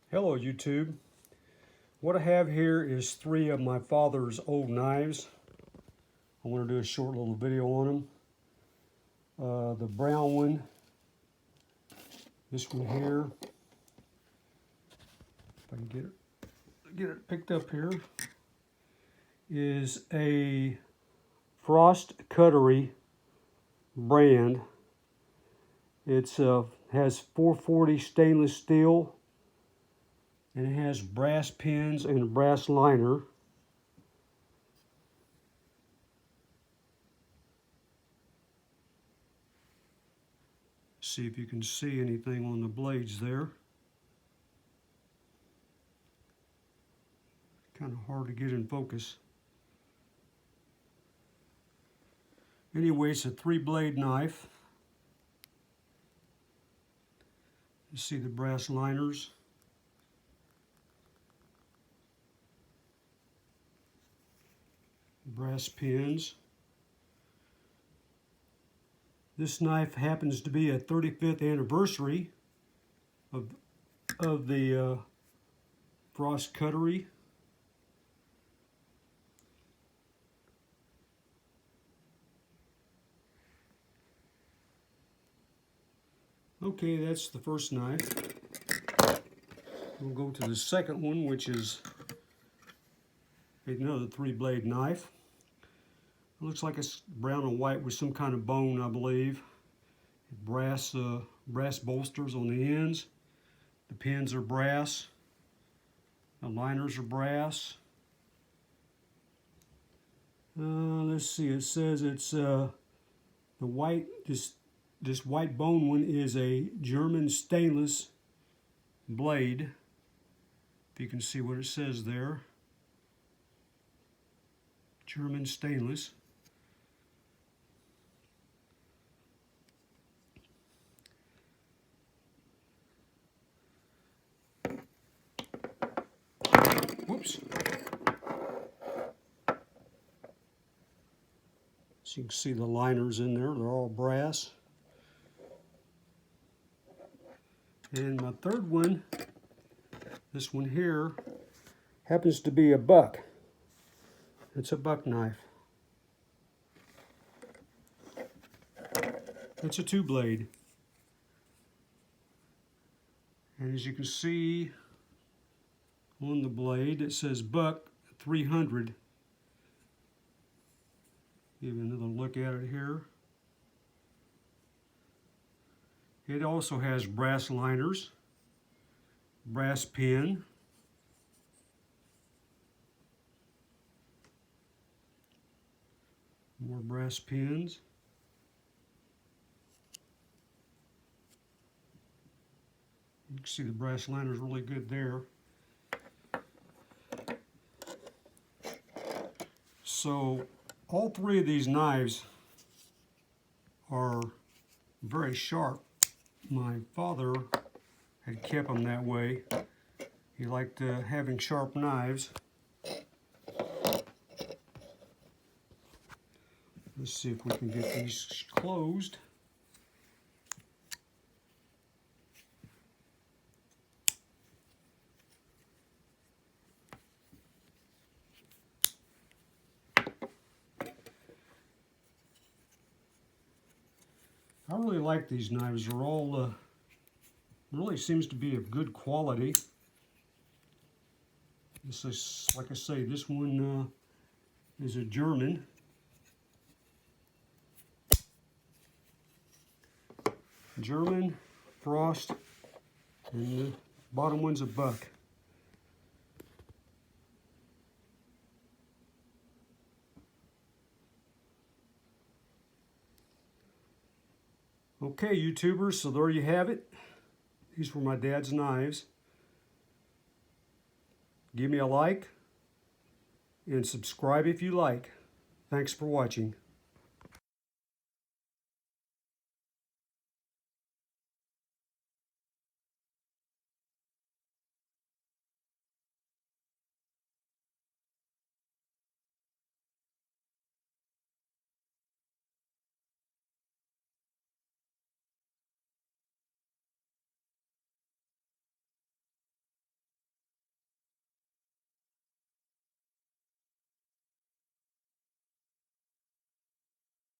Hello YouTube. What I have here is 3 of my father's old knives. I want to do a short little video on them. The brown one, this one here, if I can get it picked up here, is a Frost Cuttery brand. It's has 440 stainless steel, and it has brass pins and a brass liner. See if you can see anything on the blades there. Kind of hard to get in focus. Anyway, it's a 3-blade knife. You see the brass liners. Brass pins. This knife happens to be a 35th anniversary of the Frost Cuttery. Okay, that's the first knife. We'll go to the second one, which is another 3-blade knife. It looks like it's brown and white with some kind of bone, I believe. Brass bolsters on the ends. The pins are brass. The liners are brass. Let's see. It says it's the white. This white bone one is a German stainless blade. If you can see what it says there. German stainless. Whoops. So you can see the liners in there, they're all brass. And my third one, this one here, happens to be a buck. It's a buck knife. It's a 2-blade. And as you can see on the blade, it says buck 300. Give another look at it here. It also has brass liners, brass pin, more brass pins. You can see the brass liners really good there. So all 3 of these knives are very sharp. My father had kept them that way. He liked having sharp knives. Let's see if we can get these closed. I really like these knives. They're all really seems to be of good quality. This is, like I say, this one is a German. German, Frost, and the bottom one's a buck. Okay, YouTubers, so there you have it. These were my dad's knives. Give me a like and subscribe if you like. Thanks for watching.